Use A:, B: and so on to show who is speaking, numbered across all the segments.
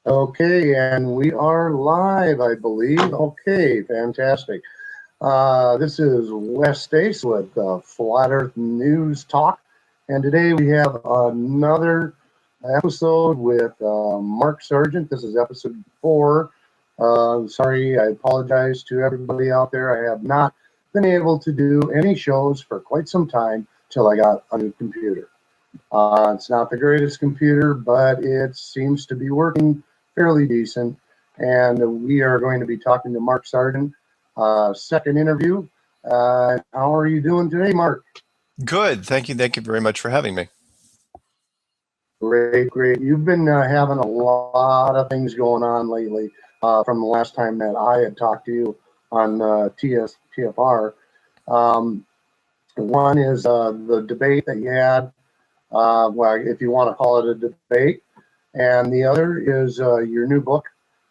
A: Okay, and we are live, I believe. Okay, fantastic. This is Wes Stace with Flat Earth News Talk, and today we have another episode with Mark Sargent. This is episode 4. Sorry, I apologize to everybody out there. I have not been able to do any shows for quite some time till I got a new computer. It's not the greatest computer, but it seems to be working fairly decent. And we are going to be talking to Mark Sargent, second interview. How are you doing today, Mark?
B: Good. Thank you. Thank you very much for having me.
A: Great, great. You've been having a lot of things going on lately from the last time that I had talked to you on TFR. One is the debate that you had, well, if you want to call it a debate. And the other is your new book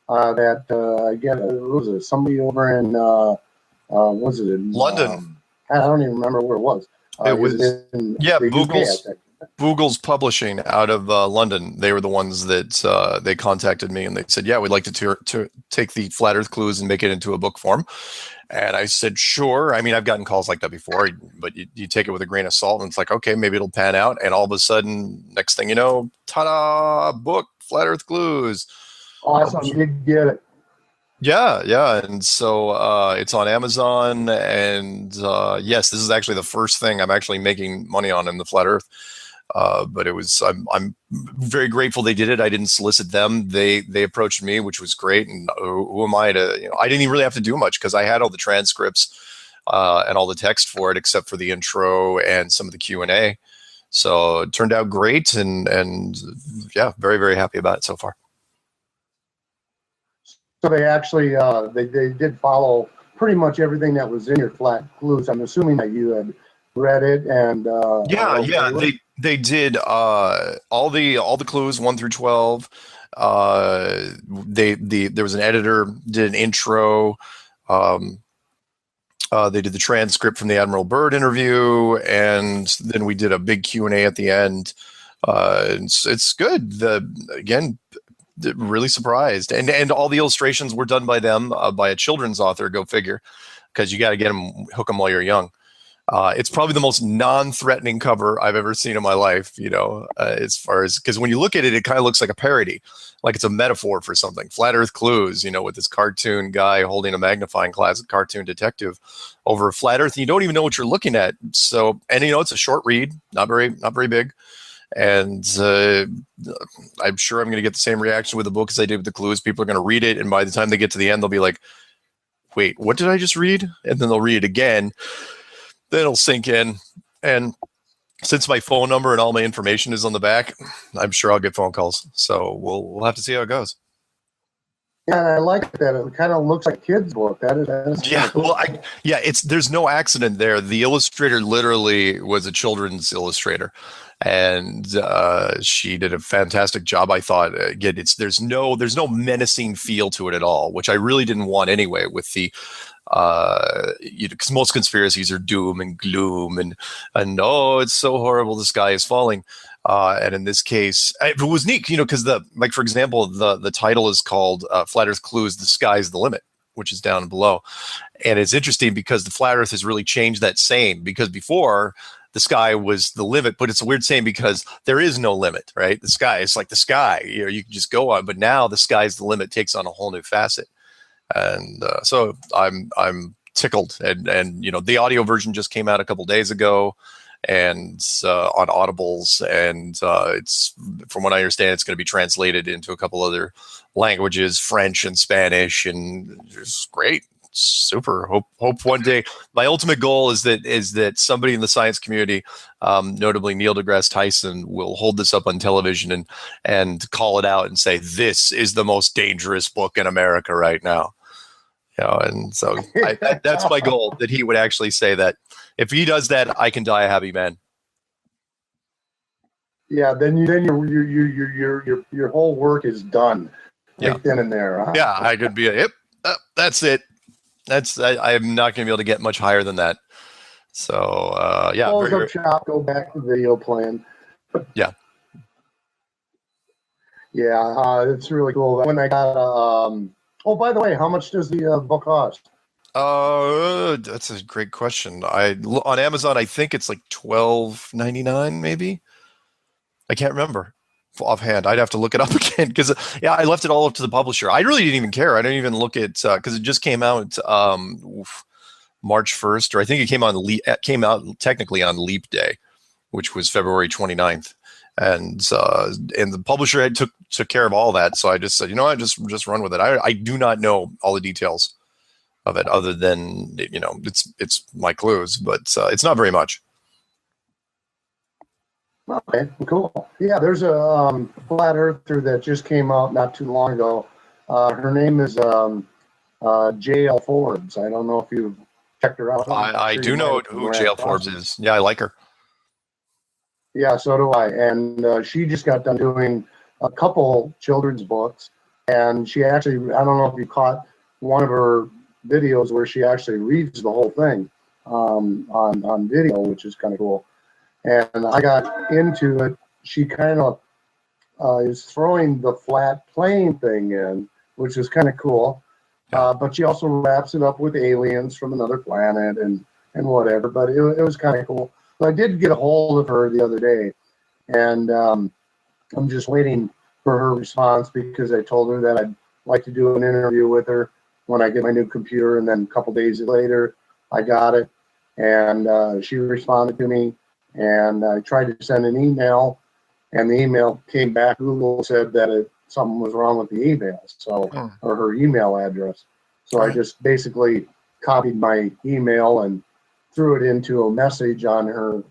A: that, again, was it somebody over in, was it in
B: London?
A: I don't even remember where it was.
B: It was, Boogles Publishing out of London. They were the ones that they contacted me and they said, yeah, we'd like to take the Flat Earth Clues and make it into a book form. And I said, sure. I mean, I've gotten calls like that before, but you take it with a grain of salt and it's like, okay, maybe it'll pan out. And all of a sudden, next thing you know, ta-da, book, Flat Earth Clues.
A: Awesome. You did get it.
B: Yeah. And so it's on Amazon. And yes, this is actually the first thing I'm actually making money on in the Flat Earth. But it was, I'm very grateful they did it. I didn't solicit them. They approached me, which was great. And who am I to, I didn't even really have to do much because I had all the transcripts and all the text for it, except for the intro and some of the Q&A. So it turned out great. And yeah, very, very happy about it so far.
A: So they actually, they did follow pretty much everything that was in your Flat Clues. I'm assuming that you had read it and
B: they did all the clues 1 through 12. There was an editor, did an intro. They did the transcript from the Admiral Byrd interview, and then we did a big Q&A at the end. It's good. Again, really surprised, and all the illustrations were done by them, by a children's author. Go figure, because you got to hook them while you're young. It's probably the most non-threatening cover I've ever seen in my life, as far as, because when you look at it, it kind of looks like a parody, like it's a metaphor for something. Flat Earth Clues, with this cartoon guy holding a magnifying glass, a cartoon detective over a flat Earth, and you don't even know what you're looking at. So, and it's a short read, not very big. And I'm sure I'm going to get the same reaction with the book as I did with the clues. People are going to read it, and by the time they get to the end, they'll be like, wait, what did I just read? And then they'll read it again. Then it'll sink in. And since my phone number and all my information is on the back, I'm sure I'll get phone calls. So we'll have to see how it goes.
A: Yeah, and I like that. It kind of looks like a kid's book. That is
B: yeah.
A: Cool.
B: Well, there's no accident there. The illustrator literally was a children's illustrator, and she did a fantastic job. I thought. Again, there's no menacing feel to it at all, which I really didn't want anyway. With the because most conspiracies are doom and gloom and oh, it's so horrible, the sky is falling. And in this case, it was neat, because for example, the title is called Flat Earth Clues, The Sky's the Limit, which is down below. And it's interesting because the Flat Earth has really changed that saying, because before the sky was the limit, but it's a weird saying because there is no limit, right? The sky, it's like the sky, you can just go on, but now the sky's the limit takes on a whole new facet. And so I'm tickled, and the audio version just came out a couple days ago, and on Audibles, and it's, from what I understand, it's going to be translated into a couple other languages, French and Spanish, and it's great. It's super. Hope one day. My ultimate goal is that somebody in the science community, notably Neil deGrasse Tyson, will hold this up on television and call it out and say, this is the most dangerous book in America right now. And so that's my goal, that he would actually say that. If he does that, I can die a happy man.
A: Yeah, then your whole work is done right then and there. Huh?
B: Yeah, I could be that's it. I'm not going to be able to get much higher than that. So yeah.
A: Close up shop, go back to video playing.
B: Yeah.
A: Yeah, it's really cool. When I got, oh, by the way, how much does the book cost?
B: That's a great question. On Amazon, I think it's like 12.99, maybe. I can't remember offhand. I'd have to look it up again because yeah, I left it all up to the publisher. I really didn't even care. I didn't even look at because it just came out March 1st, or I think it came out technically on Leap Day, which was February 29th. And the publisher had took care of all that. So I just said, you know what, just run with it. I do not know all the details of it other than, you know, it's my clues, but it's not very much.
A: Okay, cool. Yeah, there's a flat earther that just came out not too long ago. Her name is J.L. Forbes. I don't know if you've checked her out.
B: I do know who JL Forbes is. Yeah, I like her.
A: Yeah, so do I. And she just got done doing a couple children's books. And she actually, I don't know if you caught one of her videos where she actually reads the whole thing on video, which is kind of cool. And I got into it. She kind of is throwing the flat plane thing in, which is kind of cool. But she also wraps it up with aliens from another planet and whatever. But it was kind of cool. So I did get a hold of her the other day, and I'm just waiting for her response because I told her that I'd like to do an interview with her when I get my new computer. And then a couple days later, I got it, and she responded to me. And I tried to send an email, and the email came back. Google said that something was wrong with the email, or her email address. So I just basically copied my email and threw it into a message on her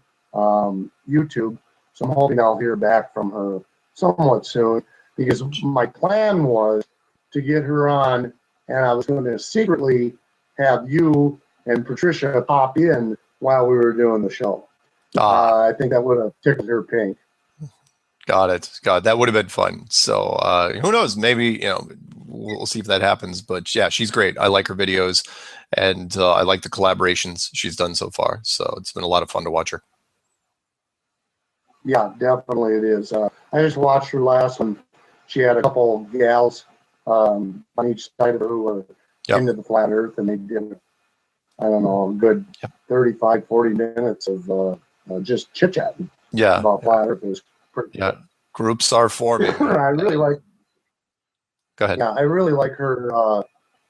A: YouTube. So I'm hoping I'll hear back from her somewhat soon, because my plan was to get her on, and I was going to secretly have you and Patricia pop in while we were doing the show. I think that would have tickled her pink.
B: Got it. That would have been fun. So who knows? Maybe, you know, we'll see if that happens. But yeah, she's great. I like her videos, and I like the collaborations she's done so far. So it's been a lot of fun to watch her.
A: Yeah, definitely it is. I just watched her last one. She had a couple of gals on each side of her who were into the flat earth, and they did, I don't know, a good 35, 40 minutes of just chit-chatting about flat earth. It was pretty
B: good. Groups are forming.
A: I really like.
B: Go ahead.
A: Yeah, I really like her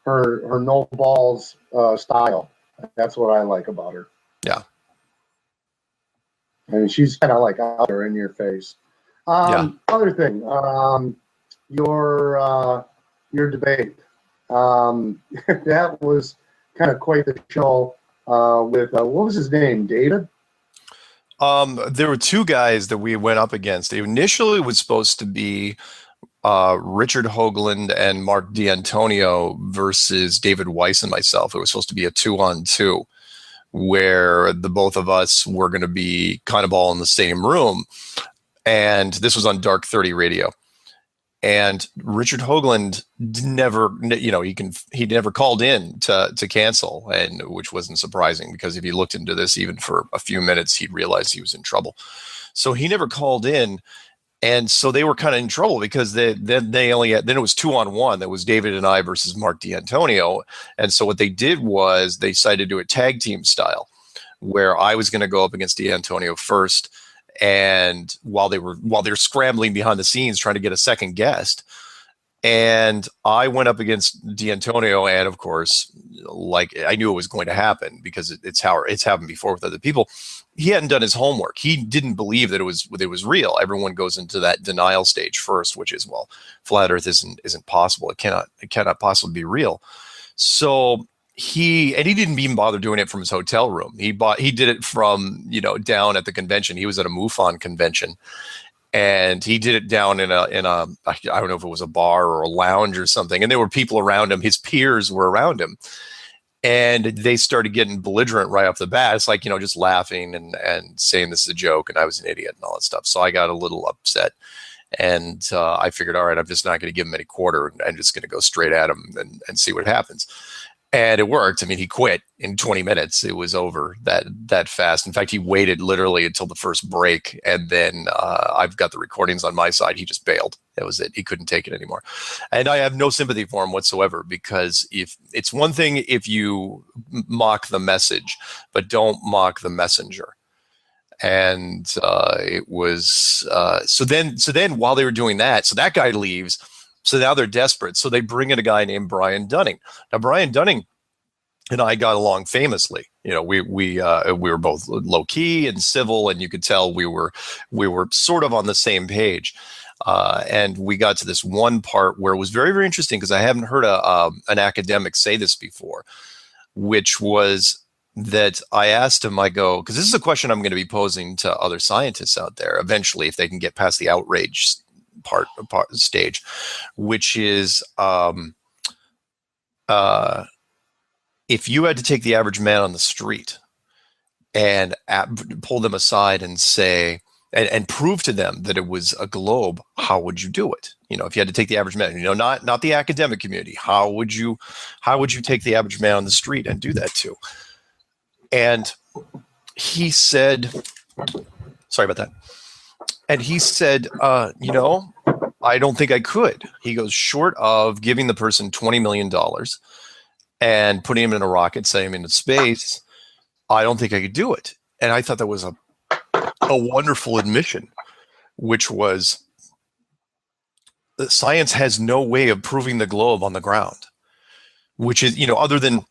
A: her no balls style. That's what I like about her.
B: Yeah.
A: I mean, she's kind of like out there in your face. Other thing, your debate. That was kind of quite the show with what was his name, David?
B: There were two guys that we went up against. It initially was supposed to be Richard Hoagland and Mark D'Antonio versus David Weiss and myself. It was supposed to be a 2-on-2 where the both of us were going to be kind of all in the same room. And this was on Dark 30 Radio. And Richard Hoagland never, you know, he never called in to cancel, and which wasn't surprising because if he looked into this even for a few minutes, he'd realize he was in trouble. So he never called in, and so they were kind of in trouble because then it was 2-on-1. That was David and I versus Mark D'Antonio, and so what they did was they decided to do a tag team style, where I was going to go up against D'Antonio first. And while they're scrambling behind the scenes trying to get a second guest, and I went up against D'Antonio, and of course, like I knew it was going to happen because it's happened before with other people. He hadn't done his homework. He didn't believe that it was real. Everyone goes into that denial stage first, which is, well, flat Earth isn't possible. It cannot possibly be real. So he didn't even bother doing it from his hotel room. He did it from, you know, down at the convention. He was at a MUFON convention, and he did it down in a I don't know if it was a bar or a lounge or something. And there were people around him. His peers were around him, and they started getting belligerent right off the bat. It's like, you know, just laughing and saying this is a joke and I was an idiot and all that stuff. So I got a little upset. And I figured, all right, I'm just not going to give him any quarter. I'm just going to go straight at him and see what happens. And it worked. I mean, he quit in 20 minutes. It was over that fast. In fact, he waited literally until the first break, and then I've got the recordings on my side. He just bailed. That was it. He couldn't take it anymore. And I have no sympathy for him whatsoever, because if it's one thing if you mock the message, but don't mock the messenger. And it was so then while they were doing that, so that guy leaves. So now they're desperate. So they bring in a guy named Brian Dunning. Now, Brian Dunning and I got along famously. You know, we were both low key and civil, and you could tell we were sort of on the same page. And we got to this one part where it was very, very interesting, because I haven't heard an academic say this before, which was that I asked him, I go, because this is a question I'm going to be posing to other scientists out there eventually, if they can get past the outrage part stage, which is if you had to take the average man on the street and pull them aside and say, and prove to them that it was a globe, how would you do it? You know, if you had to take the average man, you know, not the academic community, how would you take the average man on the street and do that to? And he said, sorry about that. And he said, you know, I don't think I could. He goes, short of giving the person $20 million and putting him in a rocket, sending him into space, I don't think I could do it. And I thought that was a wonderful admission, which was that science has no way of proving the globe on the ground, which is, you know, other than,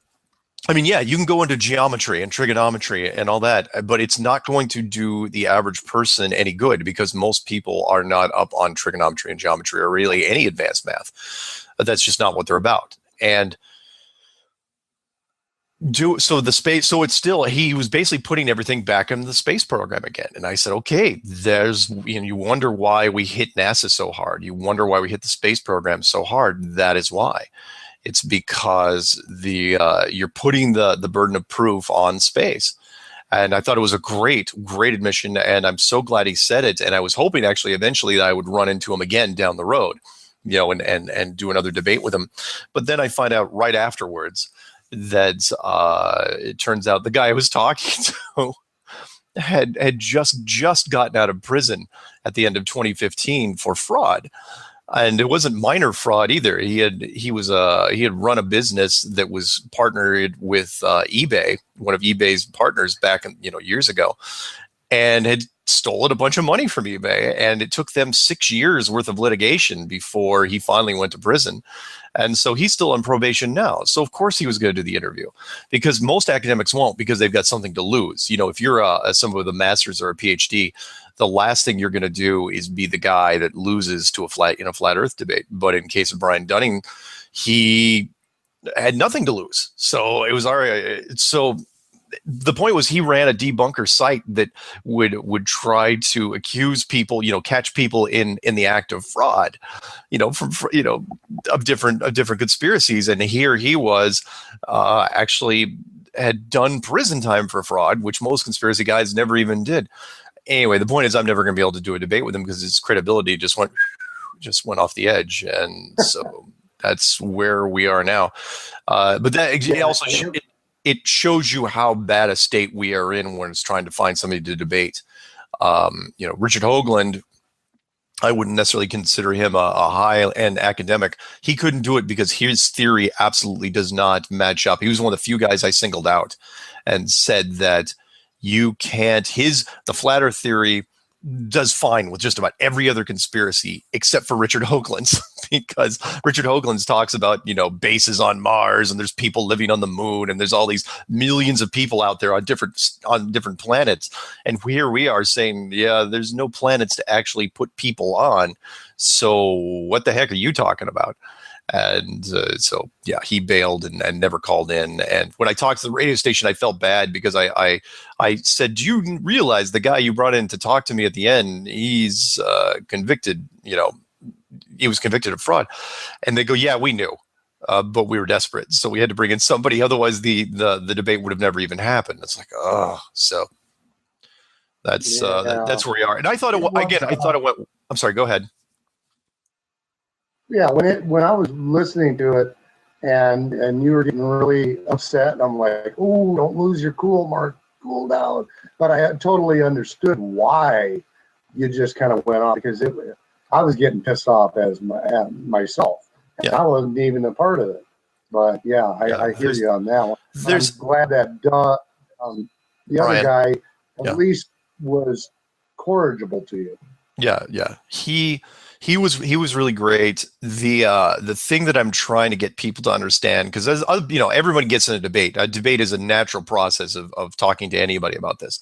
B: I mean, yeah, you can go into geometry and trigonometry and all that, but it's not going to do the average person any good, because most people are not up on trigonometry and geometry or really any advanced math. That's just not what they're about. And it's still, he was basically putting everything back into the space program again. And I said, okay, you wonder why we hit NASA so hard. You wonder why we hit the space program so hard. That is why. It's because you're putting the burden of proof on space. And I thought it was a great admission, and I'm so glad he said it. And I was hoping actually eventually that I would run into him again down the road, you know, and do another debate with him. But then I find out right afterwards that it turns out the guy I was talking to had just gotten out of prison at the end of 2015 for fraud. And it wasn't minor fraud either. He had run a business that was partnered with eBay, one of eBay's partners back in, years ago, and had stolen a bunch of money from eBay. And it took them 6 years worth of litigation before he finally went to prison. And so he's still on probation now. So of course he was going to do the interview, because most academics won't, because they've got something to lose. You know, if you're someone with a master's or a PhD, the last thing you're going to do is be the guy that loses to a flat Earth debate. But in case of Brian Dunning, he had nothing to lose. So it was already, so the point was, he ran a debunker site that would try to accuse people, catch people in the act of fraud, of different conspiracies. And here he was actually had done prison time for fraud, which most conspiracy guys never even did. Anyway, the point is, I'm never going to be able to do a debate with him because his credibility just went off the edge. And so that's where we are now. But that also it shows you how bad a state we are in when it's trying to find somebody to debate. Richard Hoagland, I wouldn't necessarily consider him a high-end academic. He couldn't do it because his theory absolutely does not match up. He was one of the few guys I singled out and said that you can't, the flat earth theory does fine with just about every other conspiracy except for Richard Hoagland's, because Richard Hoagland's talks about, bases on Mars, and there's people living on the moon, and there's all these millions of people out there on different planets. And here we are saying, yeah, there's no planets to actually put people on. So what the heck are you talking about? And so, yeah, he bailed and never called in. And when I talked to the radio station, I felt bad because I said, do you realize the guy you brought in to talk to me at the end, he's convicted, he was convicted of fraud. And they go, yeah, we knew, but we were desperate. So we had to bring in somebody. Otherwise, the debate would have never even happened. It's like, oh, so that's that's where we are. And I thought it went, I'm sorry, go ahead.
A: Yeah, when I was listening to it, and you were getting really upset. And I'm like, oh, don't lose your cool, Mark. Cool down. But I had totally understood why you just kind of went off, because I was getting pissed off as myself. And
B: Yeah.
A: I wasn't even a part of it. But yeah, I hear you on that one. I'm glad that the other
B: Brian,
A: guy at least was corrigible to you.
B: Yeah. He was really great. The thing that I'm trying to get people to understand, because as you know, everyone gets in a debate. A debate is a natural process of talking to anybody about this,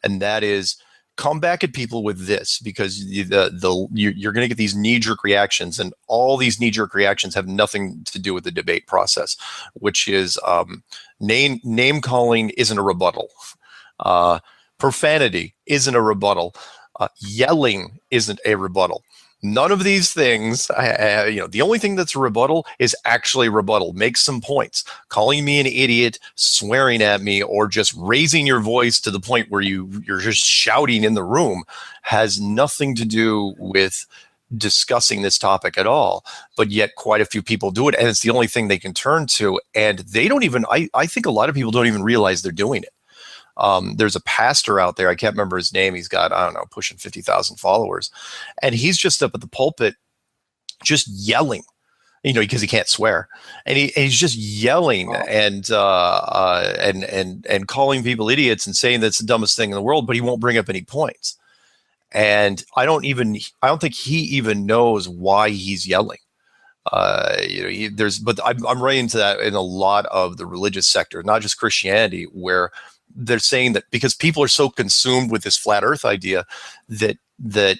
B: and that is come back at people with this, because you're going to get these knee-jerk reactions, and all these knee-jerk reactions have nothing to do with the debate process, which is name calling isn't a rebuttal. Profanity isn't a rebuttal. Yelling isn't a rebuttal. None of these things, the only thing that's a rebuttal is actually a rebuttal. Make some points. Calling me an idiot, swearing at me, or just raising your voice to the point where you're just shouting in the room has nothing to do with discussing this topic at all. But yet quite a few people do it, and it's the only thing they can turn to. And they don't even, I think a lot of people don't even realize they're doing it. There's a pastor out there, I can't remember his name. He's got, I don't know, pushing 50,000 followers. And he's just up at the pulpit, just yelling, because he can't swear. And he's just yelling and calling people idiots and saying that's the dumbest thing in the world, but he won't bring up any points. And I don't think he even knows why he's yelling. But I'm running into that in a lot of the religious sector, not just Christianity, where they're saying that because people are so consumed with this flat earth idea that the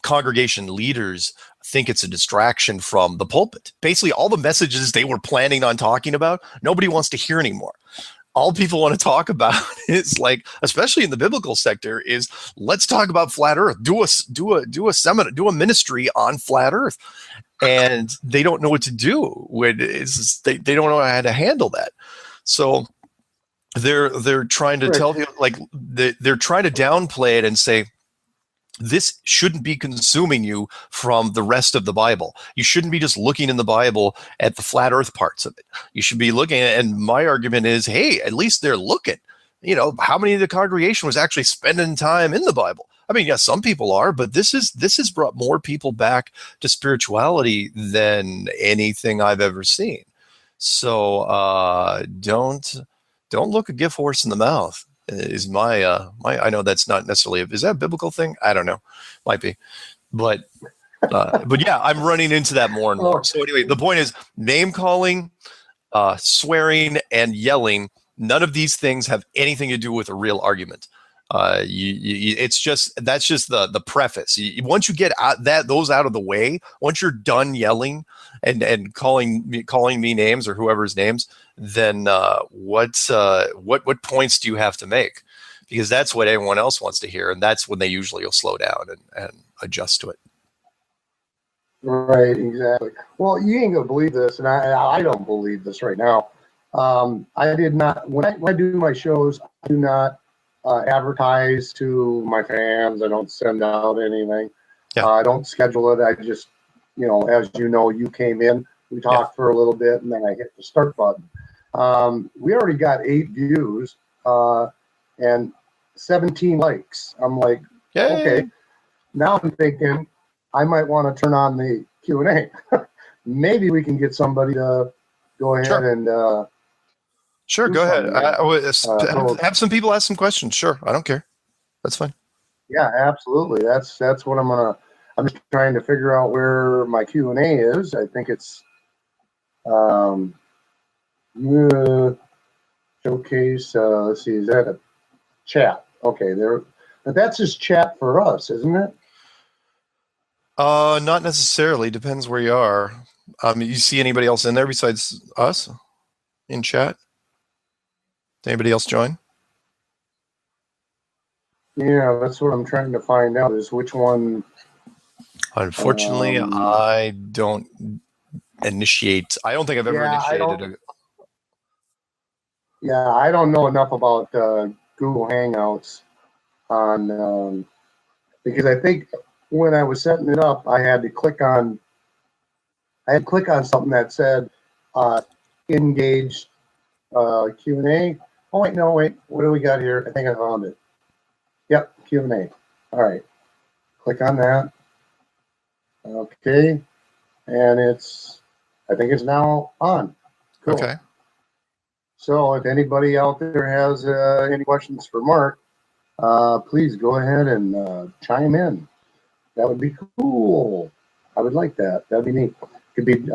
B: congregation leaders think it's a distraction from the pulpit. Basically, all the messages they were planning on talking about, nobody wants to hear anymore. All people want to talk about is, like, especially in the biblical sector, is let's talk about flat earth. Do a seminar, do a ministry on flat earth. And they don't know what to do when they don't know how to handle that. So they're trying to tell you, like, they're trying to downplay it and say this shouldn't be consuming you from the rest of the Bible. You shouldn't be just looking in the Bible at the flat earth parts of it. You should be looking at, and my argument is, hey, at least they're looking. How many of the congregation was actually spending time in the Bible? I mean, yes, some people are, but this has brought more people back to spirituality than anything I've ever seen. So don't look a gift horse in the mouth is my I know that's not necessarily is that a biblical thing? I don't know. Might be. But yeah, I'm running into that more and more. So anyway, the point is name calling, swearing, and yelling. None of these things have anything to do with a real argument. It's just that's just the preface. Once you get those out of the way, once you're done yelling and calling me names or whoever's names, then what points do you have to make? Because that's what everyone else wants to hear, and that's when they usually will slow down and adjust to it.
A: Right, exactly. Well, you ain't gonna believe this, and I don't believe this right now. I did not when I do my shows. I do not advertise to my fans. I don't send out anything.
B: Yeah.
A: I don't schedule it. I just, as you came in, we talked for a little bit, and then I hit the start button. We already got 8 views and 17 likes. I'm like,
B: Yay.
A: Okay. Now I'm thinking I might want to turn on the Q&A. Maybe we can get somebody to go ahead and
B: Sure, go ahead. Have some people ask some questions. Sure, I don't care. That's fine.
A: Yeah, absolutely. That's what I'm just trying to figure out where my Q&A is. I think it's showcase. Let's see, is that a chat? Okay, there. But that's just chat for us, isn't it?
B: Not necessarily. Depends where you are. You see anybody else in there besides us in chat? Did anybody else join?
A: Yeah, that's what I'm trying to find out is which one.
B: Unfortunately, I don't initiate. I don't think I've ever initiated.
A: I don't know enough about Google Hangouts on because I think when I was setting it up, I had to click on something that said engaged Q&A. Oh, wait, no, wait. What do we got here? I think I found it. Yep, Q&A. All right. Click on that. Okay. And I think it's now on. Cool.
B: Okay.
A: So if anybody out there has any questions for Mark, please go ahead and chime in. That would be cool. I would like that. That'd be neat. Could be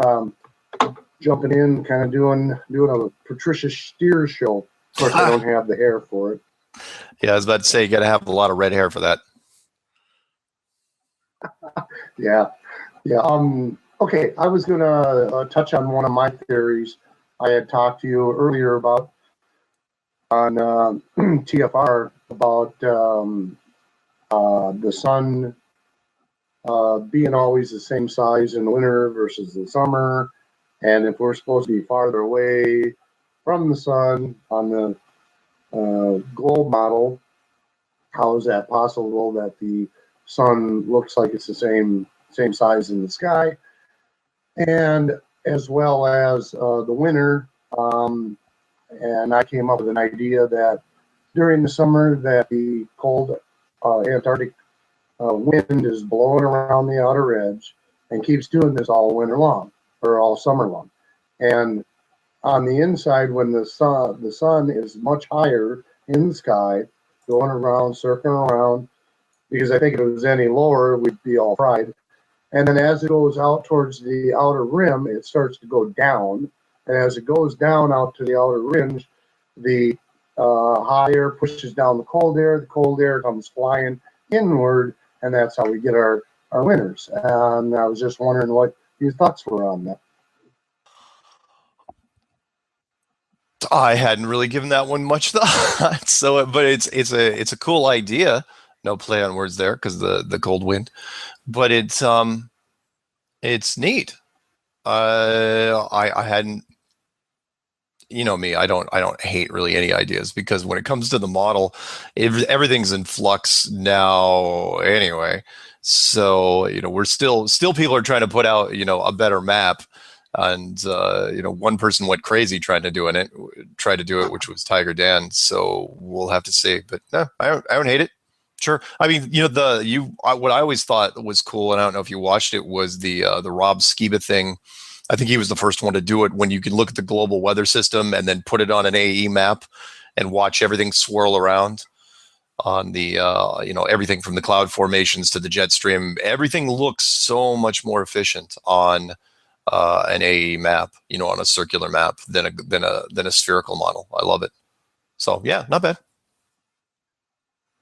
A: jumping in, kind of doing a Patricia Steer show. Of course, I don't have the hair for it.
B: Yeah, I was about to say you got to have a lot of red hair for that.
A: Yeah. Okay, I was going to touch on one of my theories I had talked to you earlier about on TFR about the sun being always the same size in the winter versus the summer. And if we're supposed to be farther away from the sun on the globe model, how is that possible that the sun looks like it's the same size in the sky? And as well as the winter, and I came up with an idea that during the summer that the cold Antarctic wind is blowing around the outer edge and keeps doing this all winter long or all summer long. And on the inside, when the sun is much higher in the sky, going around, circling around, because I think if it was any lower, we'd be all fried. And then as it goes out towards the outer rim, it starts to go down. And as it goes down out to the outer rim, the hot air pushes down the cold air. The cold air comes flying inward, and that's how we get our winters. And I was just wondering what your thoughts were on that.
B: I hadn't really given that one much thought. So, but it's a cool idea. No play on words there because the cold wind, but it's neat. I hadn't, you know me, I don't hate really any ideas because when it comes to the model, everything's in flux now anyway. So, we're still people are trying to put out, a better map. And, one person went crazy trying to do it, which was Tiger Dan. So we'll have to see, but no, I don't hate it. Sure. I mean, what I always thought was cool, and I don't know if you watched it, was the Rob Skiba thing. I think he was the first one to do it, when you can look at the global weather system and then put it on an AE map and watch everything swirl around on the, everything from the cloud formations to the jet stream. Everything looks so much more efficient on an AE map, on a circular map than a spherical model. I love it. So yeah, not bad.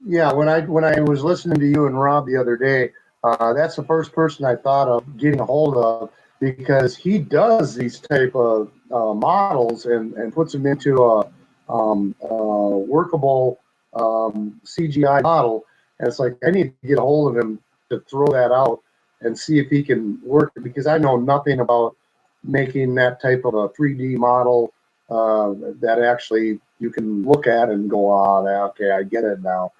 A: Yeah, when I was listening to you and Rob the other day, that's the first person I thought of getting a hold of, because he does these type of models and puts them into a workable CGI model. And it's like, I need to get a hold of him to throw that out and see if he can work it, because I know nothing about making that type of a 3D model that actually you can look at and go, okay, I get it now.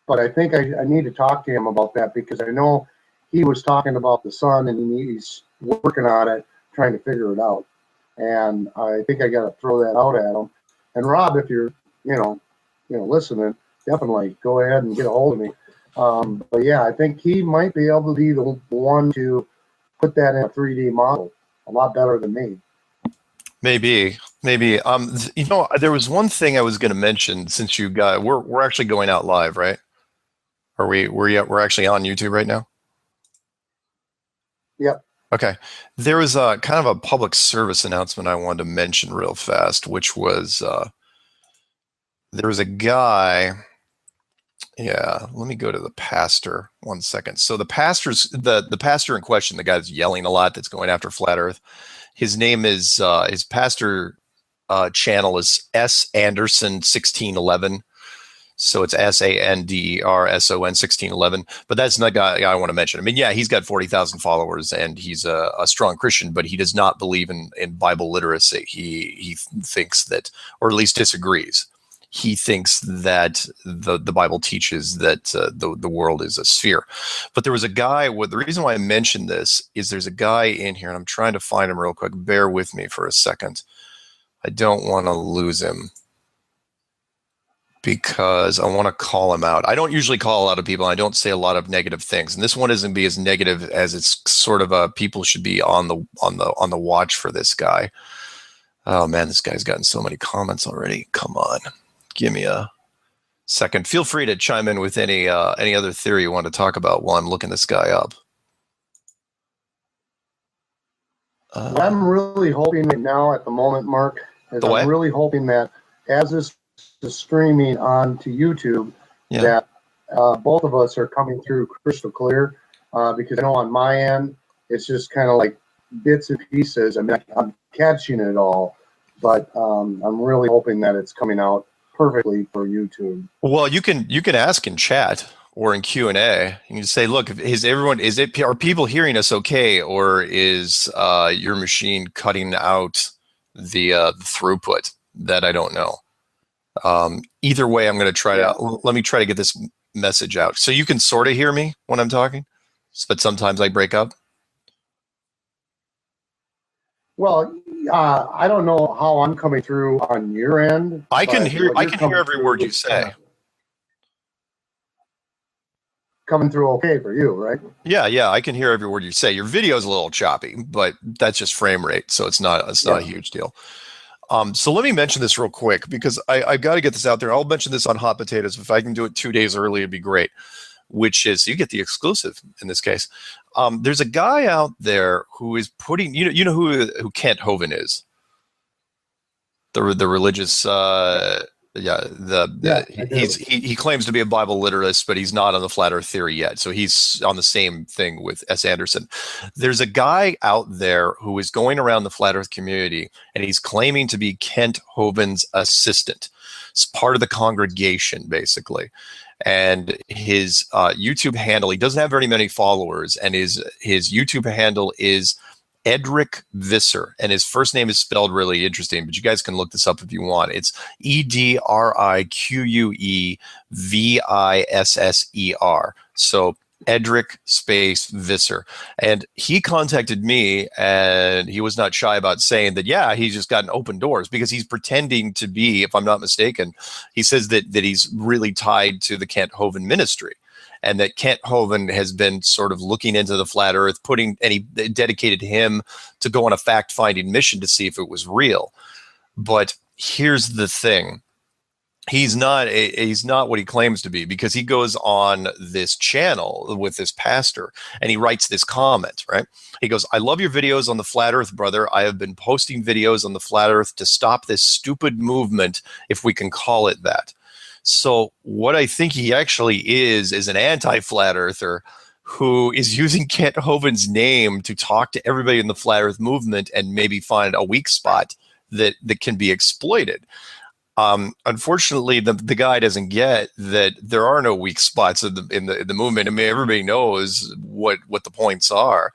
A: But I think I need to talk to him about that, because I know he was talking about the sun and he's working on it, trying to figure it out. And I think I got to throw that out at him. And Rob, if you're, listening, definitely go ahead and get a hold of me. But yeah, I think he might be able to be the one to put that in a 3D model a lot better than me.
B: Maybe. There was one thing I was going to mention, since we're actually going out live, right? We're actually on YouTube right now?
A: Yep.
B: Okay. There was a kind of a public service announcement I wanted to mention real fast, which was, there was a guy. Yeah, let me go to the pastor 1 second. So the pastor in question, the guy that's yelling a lot, that's going after Flat Earth, his name is, his pastor channel is S Anderson 1611. So it's SANDERSON 1611. But that's not the guy I want to mention. I mean, yeah, he's got 40,000 followers and he's a strong Christian, but he does not believe in Bible literacy. He thinks that, or at least disagrees. he thinks that the Bible teaches that the world is a sphere. But there was a guy, the reason why I mentioned this is there's a guy in here, and I'm trying to find him real quick. Bear with me for a second. I don't want to lose him because I want to call him out. I don't usually call a lot of people. I don't say a lot of negative things, and this one isn't be as negative as it's sort of people should be on the watch for this guy. Oh man, this guy's gotten so many comments already. Come on, give me a second. Feel free to chime in with any other theory you want to talk about while I'm looking this guy up.
A: What I'm really hoping right now at the moment, Mark, is I'm really hoping that as this is streaming onto YouTube, that both of us are coming through crystal clear. Because I know on my end, it's just kind of like bits and pieces. I mean, I'm catching it all, but I'm really hoping that it's coming out perfectly for YouTube.
B: Well, you can ask in chat or in Q&A. You can say, look, are people hearing us okay, or is your machine cutting out the throughput? That I don't know. Either way, I'm going to try to let me try to get this message out. So you can sort of hear me when I'm talking, but sometimes I break up.
A: Well, I don't know how I'm coming through on your end.
B: I can hear every word you say.
A: Coming through okay for you, right?
B: Yeah, I can hear every word you say. Your video is a little choppy, but that's just frame rate, so it's not a huge deal. So let me mention this real quick because I got to get this out there. I'll mention this on Hot Potatoes. If I can do it 2 days early, it'd be great. Which is, you get the exclusive in this case. There's a guy out there who is putting, you know who Kent Hovind is, the religious. He claims to be a Bible literalist, but he's not on the flat Earth theory yet. So he's on the same thing with S. Anderson. There's a guy out there who is going around the flat Earth community, and he's claiming to be Kent Hovind's assistant. It's part of the congregation, basically. And his YouTube handle, he doesn't have very many followers, and his YouTube handle is Edric Visser, and his first name is spelled really interesting, but you guys can look this up if you want. It's EDRIQUEVISSER. So Edric space Visser. And he contacted me, and he was not shy about saying that, he's just gotten open doors because he's pretending to be, if I'm not mistaken, he says that he's really tied to the Kent Hovind ministry. And that Kent Hovind has been sort of looking into the flat Earth, and he dedicated him to go on a fact-finding mission to see if it was real. But here's the thing: he's not what he claims to be, because he goes on this channel with this pastor and he writes this comment. Right? He goes, "I love your videos on the flat Earth, brother. I have been posting videos on the flat Earth to stop this stupid movement, if we can call it that." So what I think he actually is an anti-flat earther who is using Kent Hovind's name to talk to everybody in the flat Earth movement and maybe find a weak spot that can be exploited. Unfortunately, the guy doesn't get that there are no weak spots in the movement. I mean, everybody knows what the points are,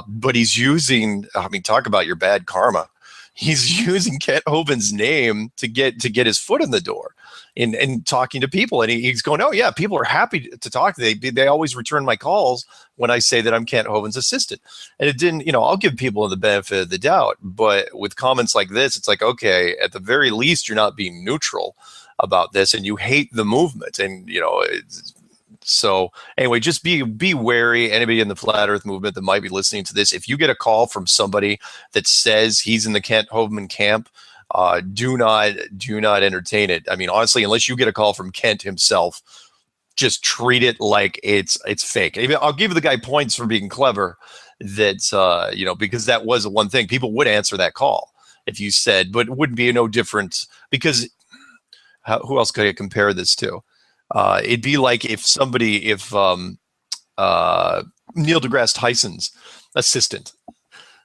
B: but he's using. I mean, talk about your bad karma. He's using Kent Hovind's name to get his foot in the door in talking to people. And he's going, oh yeah, people are happy to talk. They always return my calls when I say that I'm Kent Hovind's assistant. And it didn't, I'll give people the benefit of the doubt, but with comments like this, it's like, okay, at the very least, you're not being neutral about this and you hate the movement. And, so anyway, just be wary. Anybody in the flat Earth movement that might be listening to this, if you get a call from somebody that says he's in the Kent Hovind camp, do not entertain it. I mean, honestly, unless you get a call from Kent himself, just treat it like it's fake. I'll give the guy points for being clever. That's because that was the one thing people would answer that call if you said, but it wouldn't be no different because who else could I compare this to? It'd be like if Neil deGrasse Tyson's assistant,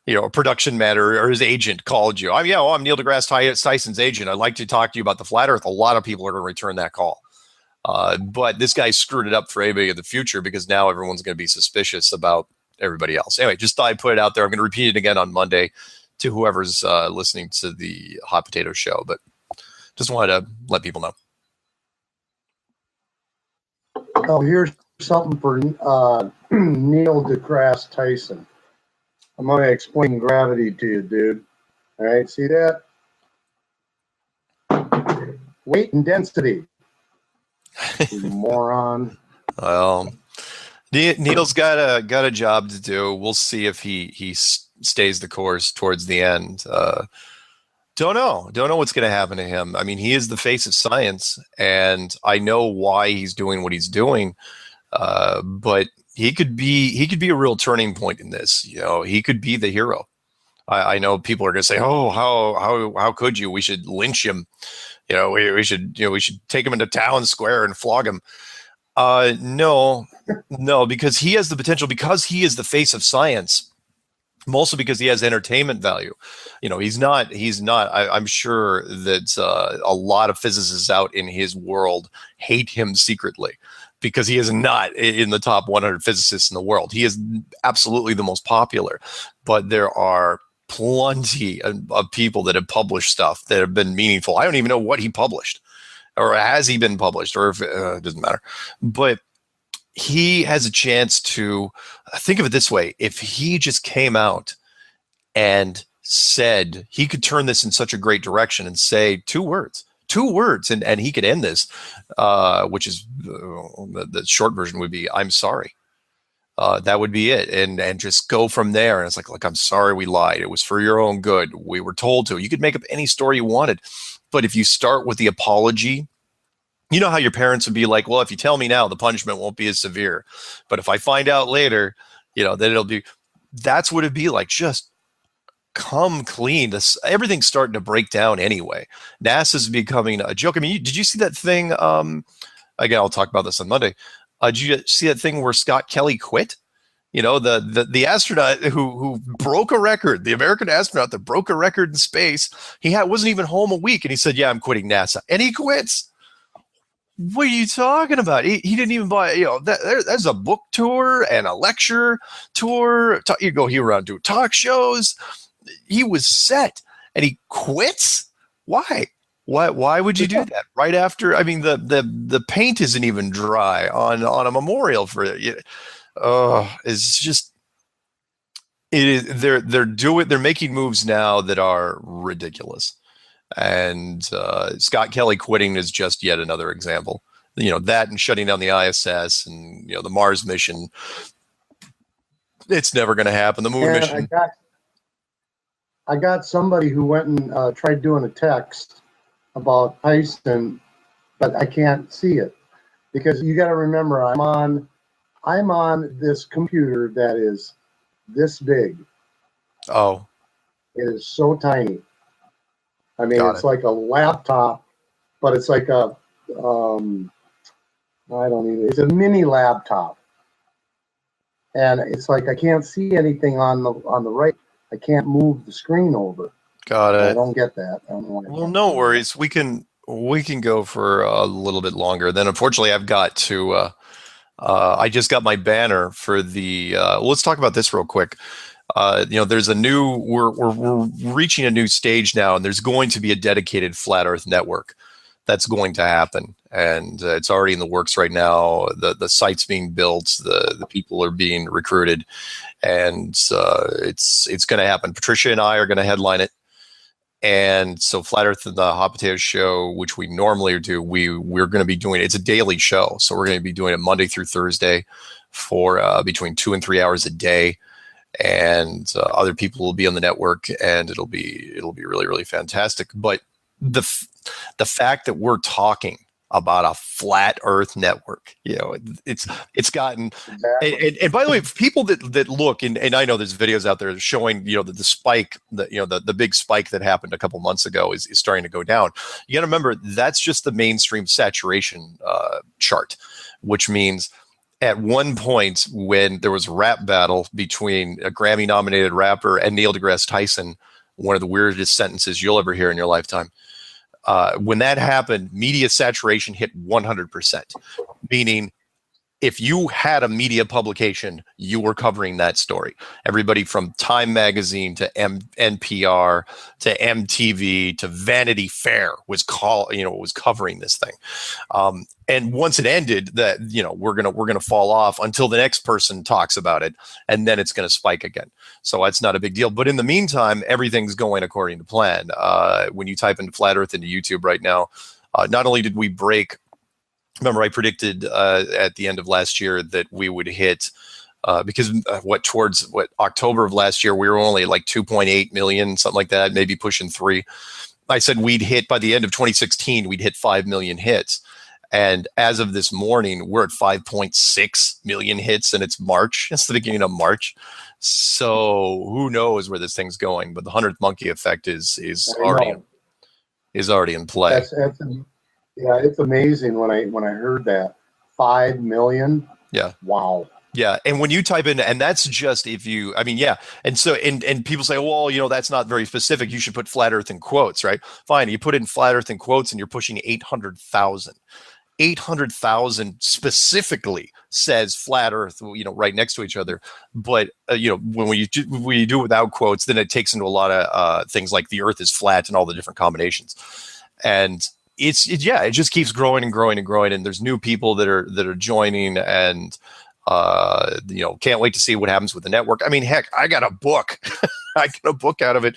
B: a production manager or his agent called you. I'm Neil deGrasse Tyson's agent. I'd like to talk to you about the flat Earth. A lot of people are going to return that call. But this guy screwed it up for everybody in the future because now everyone's going to be suspicious about everybody else. Anyway, just thought I'd put it out there. I'm going to repeat it again on Monday to whoever's listening to the Hot Potato Show. But Just wanted to let people know.
A: Oh, here's something for Neil deGrasse Tyson. I'm going to explain gravity to you, dude. All right, see that? Weight and density. You moron.
B: Well, Neil's got a job to do. We'll see if he stays the course towards the end. Don't know what's going to happen to him. I mean, he is the face of science, and I know why he's doing what he's doing. But he could be a real turning point in this. You know, he could be the hero. I know people are going to say, "Oh, how could you? We should lynch him. You know, we should take him into town square and flog him." No, because he has the potential, because he is the face of science. Mostly because he has entertainment value. You know, he's not, I'm sure that a lot of physicists out in his world hate him secretly because he is not in the top 100 physicists in the world. He is absolutely the most popular, but there are plenty of people that have published stuff that have been meaningful. I don't even know what he published, or has he been published, or if it doesn't matter. But he has a chance to think of it this way. If he just came out and said he could turn this in such a great direction and say two words, and he could end this, which is the short version would be, "I'm sorry." That would be it. And just go from there. And it's like, I'm sorry we lied. It was for your own good. We were told to. You could make up any story you wanted. But if you start with the apology, you know how your parents would be like, well, if you tell me now, the punishment won't be as severe. But if I find out later, you know, then it'll be, that's what it'd be like. Just come clean. Everything's starting to break down anyway. NASA's becoming a joke. I mean, did you see that thing? Again, I'll talk about this on Monday. Did you see that thing where Scott Kelly quit? You know, the astronaut who broke a record, the American astronaut that broke a record in space. He wasn't even home a week, and he said, "Yeah, I'm quitting NASA," and he quits. What are you talking about? He didn't even buy, you know, there's a book tour and a lecture tour. You go here around do talk shows. He was set, and he quits. Why? Why would you do that right after? I mean, the paint isn't even dry on a memorial for it. It's just, it is. They're making moves now that are ridiculous. And Scott Kelly quitting is just yet another example. You know, that and shutting down the ISS and, you know, the Mars mission. It's never going to happen. The moon mission.
A: I got somebody who went and tried doing a text about Tyson, but I can't see it because you got to remember I'm on this computer that is this big.
B: Oh,
A: it is so tiny. I mean, it's like a laptop, but it's like a, it's a mini laptop. And it's like, I can't see anything on the right. I can't move the screen over.
B: Got it.
A: I don't get that. I don't know why.
B: Well, no worries. We can go for a little bit longer. Then unfortunately I've got to, I just got my banner for the, let's talk about this real quick. You know, there's we're reaching a new stage now, and there's going to be a dedicated Flat Earth network that's going to happen. And it's already in the works right now. The site's being built, the people are being recruited, and it's going to happen. Patricia and I are going to headline it. And so Flat Earth and the Hot Potato Show, which we normally do, we're going to be doing, it's a daily show. So we're going to be doing it Monday through Thursday for between 2 and 3 hours a day. And other people will be on the network, and it'll be really, really fantastic. But the fact that we're talking about a flat Earth network, you know, it's gotten. And by the way, people that look, and I know there's videos out there showing, you know, that the spike, the big spike that happened a couple months ago is starting to go down. You got to remember that's just the mainstream saturation chart, which means at one point when there was a rap battle between a Grammy-nominated rapper and Neil deGrasse Tyson, one of the weirdest sentences you'll ever hear in your lifetime. When that happened, media saturation hit 100%, meaning if you had a media publication, you were covering that story. Everybody from Time Magazine to NPR to MTV to Vanity Fair was covering this thing. And once it ended, that we're gonna fall off until the next person talks about it, and then it's gonna spike again. So that's not a big deal. But in the meantime, everything's going according to plan. When you type in Flat Earth into YouTube right now, not only did we break. Remember, I predicted at the end of last year that we would hit because towards October of last year, we were only like 2.8 million, something like that, maybe pushing 3. I said we'd hit by the end of 2016, we'd hit 5 million hits. And as of this morning, we're at 5.6 million hits, and it's March. It's the beginning of March. So who knows where this thing's going? But the 100th monkey effect is already in play.
A: Yeah, it's amazing when I heard that 5 million.
B: Yeah.
A: Wow.
B: Yeah, and when you type in, and that's just if you, I mean, yeah, and so and people say, well, that's not very specific. You should put Flat Earth in quotes, right? Fine, you put in Flat Earth in quotes, and you're pushing 800,000. 800,000 specifically says Flat Earth, right next to each other. But when you do it without quotes, then it takes into a lot of things like the Earth is flat and all the different combinations, and it just keeps growing and growing and growing, and there's new people that are joining, and can't wait to see what happens with the network. I mean, heck, I got a book. I got a book out of it.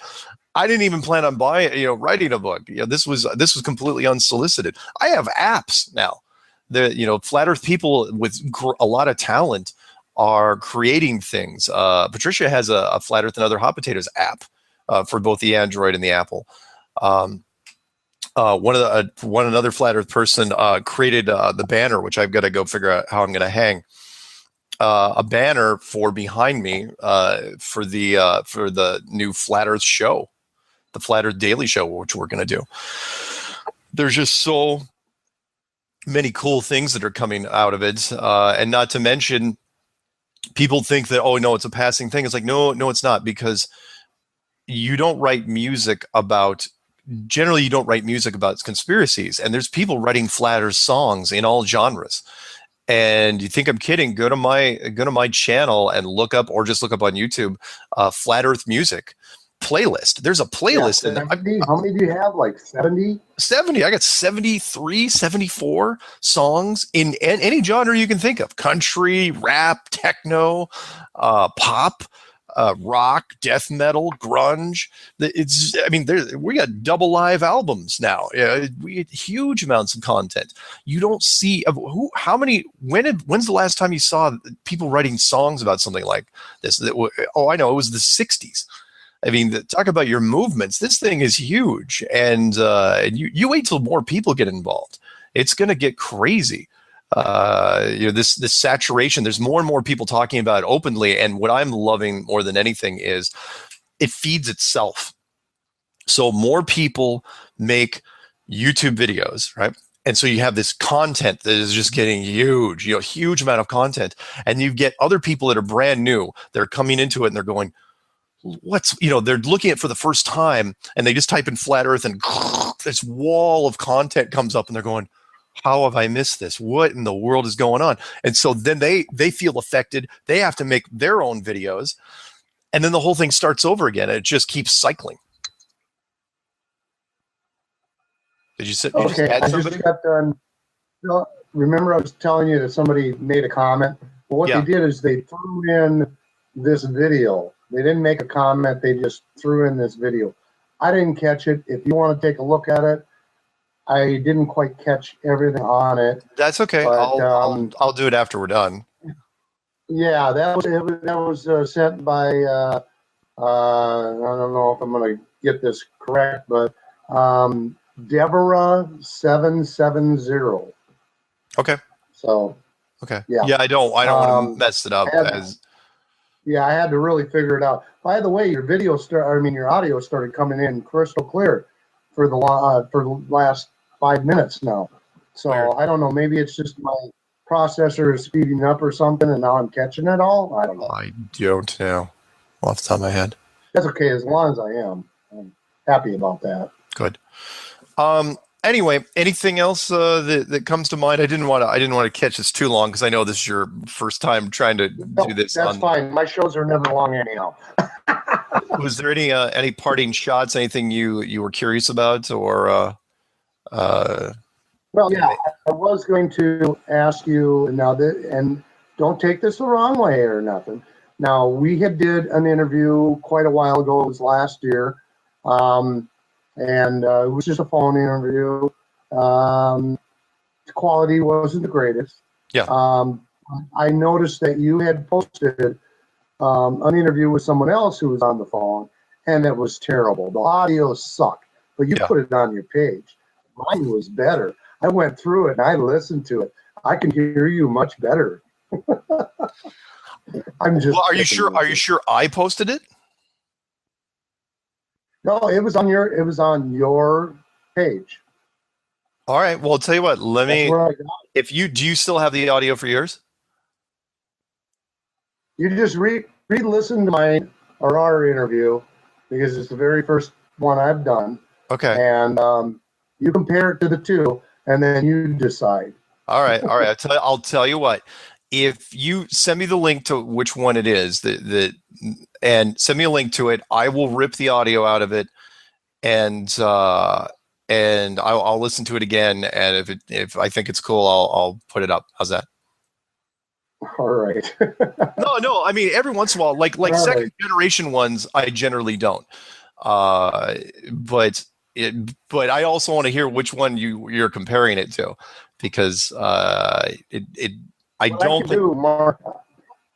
B: I didn't even plan on writing a book. This was completely unsolicited. I have apps now. The Flat Earth people with a lot of talent are creating things. Patricia has a Flat Earth and Other Hot Potatoes app for both the Android and the Apple. Another Flat Earth person created the banner, which I've got to go figure out how I'm going to hang a banner for behind me for the new Flat Earth show, the Flat Earth Daily Show, which we're going to do. There's just so many cool things that are coming out of it, and not to mention, people think that it's a passing thing. It's like no, it's not, because you don't write music about. Generally, you don't write music about conspiracies, and there's people writing Flat Earth songs in all genres. And you think I'm kidding? Go to my channel and look up, or just look up on YouTube, Flat Earth music playlist. There's a playlist.
A: Yeah, how many do you have? Like 70?
B: 70. I got 73, 74 songs in any genre you can think of: country, rap, techno, pop. Rock, death metal, grunge. We got double live albums now. We get huge amounts of content. You don't see when's the last time you saw people writing songs about something like this? I know, it was the 60s. I mean, talk about your movements. This thing is huge, and you wait till more people get involved. It's going to get crazy. This saturation, there's more and more people talking about it openly. And what I'm loving more than anything is it feeds itself. So more people make YouTube videos, right? And so you have this content that is just getting huge, huge amount of content. And you get other people that are brand new, they're coming into it and they're going, they're looking at it for the first time, and they just type in Flat Earth, and this wall of content comes up, and they're going, how have I missed this? What in the world is going on? And so then they feel affected. They have to make their own videos, and then the whole thing starts over again. And it just keeps cycling. Did you say?
A: Okay, I just got done. Remember, I was telling you that somebody made a comment. Well, what they did is they threw in this video. They didn't make a comment. They just threw in this video. I didn't catch it. If you want to take a look at it, I didn't quite catch everything on it.
B: That's okay. But, I'll do it after we're done.
A: Yeah, that was sent by I don't know if I'm going to get this correct, but Deborah770.
B: Okay.
A: So.
B: Okay. Yeah. I don't want to mess it up.
A: I had to really figure it out. By the way, your audio started coming in crystal clear for the last 5 minutes now. So
B: Weird.
A: I don't know. Maybe it's just my processor is speeding up or something, and now I'm catching it all. I don't know.
B: I don't know off the top of my head.
A: That's okay, as long as I am. I'm happy about that.
B: Good. Anyway, anything else that comes to mind? I didn't want to catch this too long because I know this is your first time trying to
A: No,
B: do this.
A: that's fine. My shows are never long anyhow.
B: Was there any parting shots? Anything you were curious about, or
A: Well, yeah, I was going to ask you now that, and don't take this the wrong way or nothing. Now, we had did an interview quite a while ago. It was last year, and it was just a phone interview. The quality wasn't the greatest.
B: Yeah.
A: I noticed that you had posted an interview with someone else who was on the phone, and it was terrible. The audio sucked, but you put it on your page. Mine was better. I went through it and I listened to it. I can hear you much better. I'm just.
B: Well, are you sure? Are you sure I posted it?
A: No, it was on your page.
B: All right. Well, I'll tell you what. Let
A: That's
B: me.
A: where I got it.
B: Do you still have the audio for yours?
A: You just re-listen to our interview because it's the very first one I've done.
B: Okay.
A: And you compare it to the two, and then you decide.
B: All right. I'll tell you what. If you send me the link to which one it is, and send me a link to it, I will rip the audio out of it, and I'll listen to it again. And if I think it's cool, I'll put it up. How's that?
A: All right.
B: No. I mean, every once in a while, like second generation ones, I generally don't. But I also want to hear which one you're comparing it to, because
A: Mark,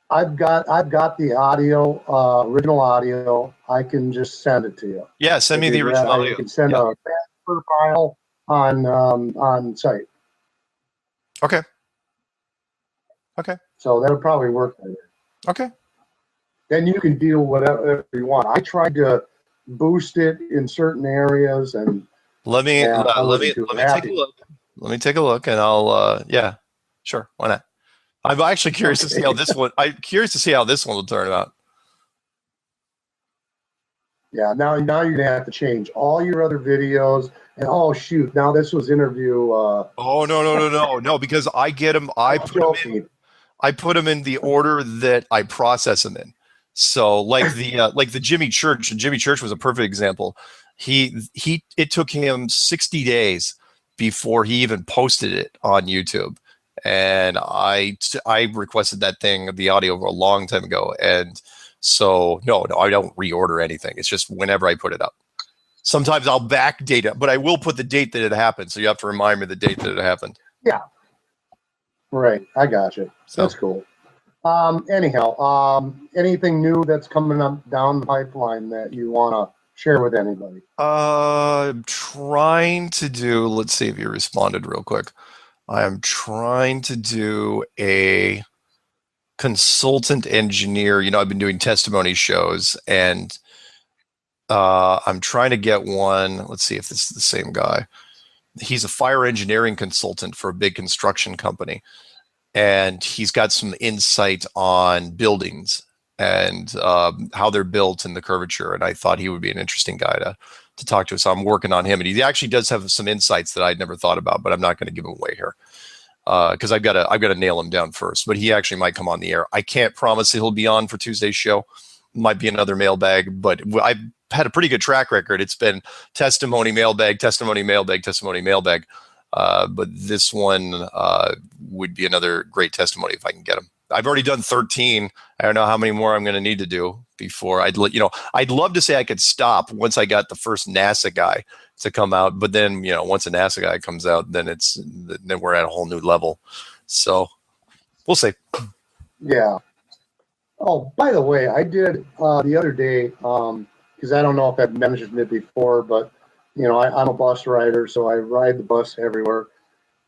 A: I've got the audio, original audio. I can just send it to you.
B: Yeah, send me the original audio.
A: I can send a transfer file on site.
B: Okay.
A: So that would probably work better.
B: Okay.
A: Then you can deal whatever you want. I tried to boost it in certain areas, and
B: let me take a look. Let me take a look, and I'll sure, why not? I'm actually curious to see how this one. I'm curious to see how this one will turn out.
A: Yeah, now you're gonna have to change all your other videos. And oh shoot, now this was interview.
B: Oh no, because I get them. I put them in the order that I process them in. So like the Jimmy Church. Jimmy Church was a perfect example. It took him 60 days before he even posted it on YouTube. And I requested the audio a long time ago. And so, no, I don't reorder anything. It's just whenever I put it up. Sometimes I'll backdate it, but I will put the date that it happened. So you have to remind me the date that it happened.
A: Yeah. Right. I got you. So. That's cool. Anyhow, anything new that's coming up down the pipeline that you want to share with anybody?
B: I'm trying to do, let's see if you responded real quick. I am trying to do a consultant engineer. I've been doing testimony shows, and I'm trying to get one. Let's see if this is the same guy. He's a fire engineering consultant for a big construction company, and he's got some insight on buildings and how they're built and the curvature. And I thought he would be an interesting guy to talk to. So I'm working on him, and he actually does have some insights that I'd never thought about, but I'm not going to give him away here because I've got to nail him down first. But he actually might come on the air. I can't promise he'll be on for Tuesday's show. Might be another mailbag, but I've had a pretty good track record. It's been testimony, mailbag, testimony, mailbag, testimony, mailbag. But this one would be another great testimony if I can get him. I've already done 13. I don't know how many more I'm going to need to do before I'd love to say I could stop once I got the first NASA guy to come out. But then, once a NASA guy comes out, then we're at a whole new level. So we'll see. Yeah.
A: Oh, by the way, I did the other day, because I don't know if I've mentioned it before, but I'm a bus rider, so I ride the bus everywhere.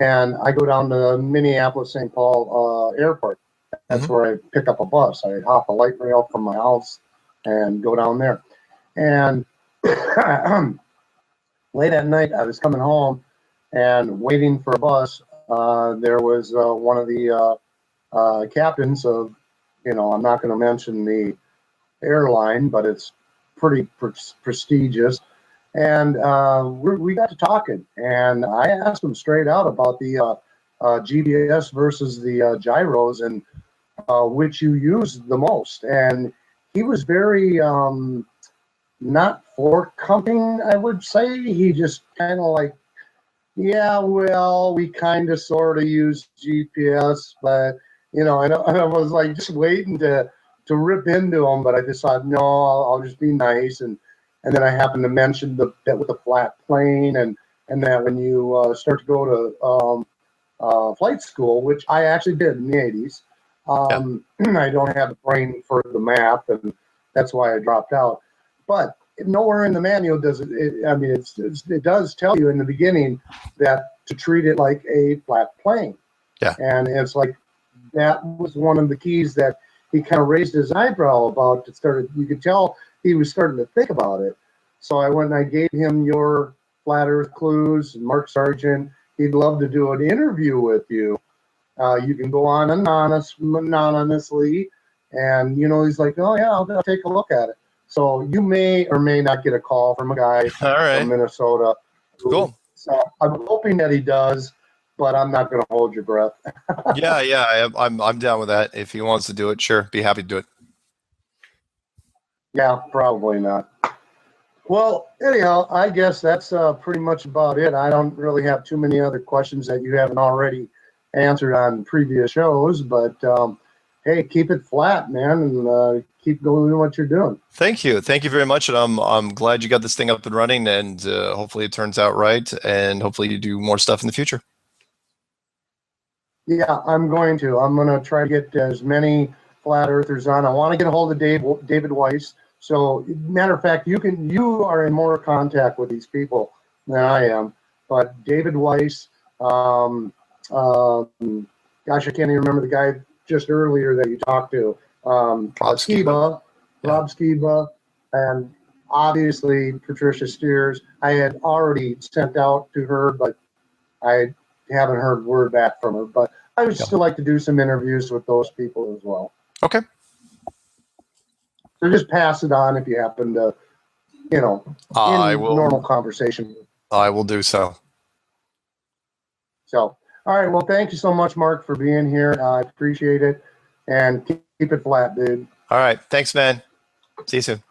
A: And I go down to Minneapolis, St. Paul airport. That's where I pick up a bus. I hop a light rail from my house and go down there. And late at night, I was coming home and waiting for a bus. There was one of the captains of, I'm not going to mention the airline, but it's pretty prestigious. And we got to talking, and I asked him straight out about the GPS versus the gyros and which you use the most. And he was very not forthcoming, I would say. He just kind of like, yeah, well, we kind of sort of use GPS, but you know, and I was like just waiting to rip into him, but I just thought, no, I'll just be nice. And then I happened to mention that with the flat plane, and that when you start to go to flight school, which I actually did in the 80s, I don't have the brain for the math, and that's why I dropped out. But nowhere in the manual does it, I mean, it does tell you in the beginning that to treat it like a flat plane.
B: Yeah.
A: And it's like, that was one of the keys that he kind of raised his eyebrow about. It started, you could tell he was starting to think about it. So I went and I gave him your Flat Earth Clues, Mark Sargent. He'd love to do an interview with you. You can go on anonymously. And, you know, he's like, oh, yeah, I'll take a look at it. So you may or may not get a call from a guy from Minnesota.
B: Cool.
A: So I'm hoping that he does, but I'm not going to hold your breath.
B: Yeah, I'm down with that. If he wants to do it, sure, be happy to do it.
A: Yeah, probably not. Well, anyhow, I guess that's pretty much about it. I don't really have too many other questions that you haven't already answered on previous shows, but hey, keep it flat, man, and keep going what you're doing.
B: Thank you very much, and I'm glad you got this thing up and running, and hopefully it turns out right, and hopefully you do more stuff in the future.
A: Yeah, I'm going to try to get as many flat earthers on. I want to get a hold of David Weiss. So, matter of fact, you are in more contact with these people than I am. But David Weiss, gosh, I can't even remember the guy just earlier that you talked to. Rob Skiba, and obviously Patricia Steers. I had already sent out to her, but I haven't heard word back from her. But I would still like to do some interviews with those people as well.
B: Okay.
A: So just pass it on if you happen to, you know, normal conversation.
B: I will do so.
A: So, all right. Well, thank you so much, Mark, for being here. I appreciate it. And keep it flat, dude.
B: All right. Thanks, man. See you soon.